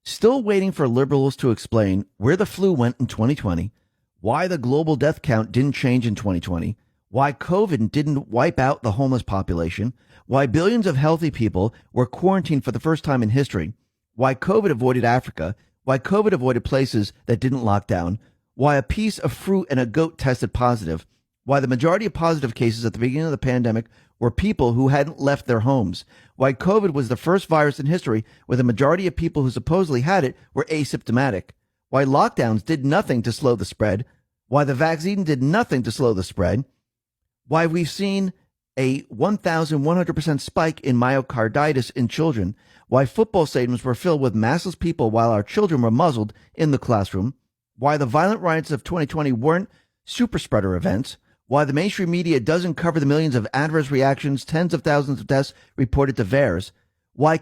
Still waiting for liberals to explain where the flu went in 2020, why the global death count didn't change in 2020, why COVID didn't wipe out the homeless population, why billions of healthy people were quarantined for the first time in history, why COVID avoided Africa, why COVID avoided places that didn't lock down, why a piece of fruit and a goat tested positive, why the majority of positive cases at the beginning of the pandemic were people who hadn't left their homes, why COVID was the first virus in history where the majority of people who supposedly had it were asymptomatic, why lockdowns did nothing to slow the spread, why the vaccine did nothing to slow the spread, why we've seen a 1,100% spike in myocarditis in children, why football stadiums were filled with massless people while our children were muzzled in the classroom, why the violent riots of 2020 weren't super spreader events, why the mainstream media doesn't cover the millions of adverse reactions, tens of thousands of deaths reported to VAERS, why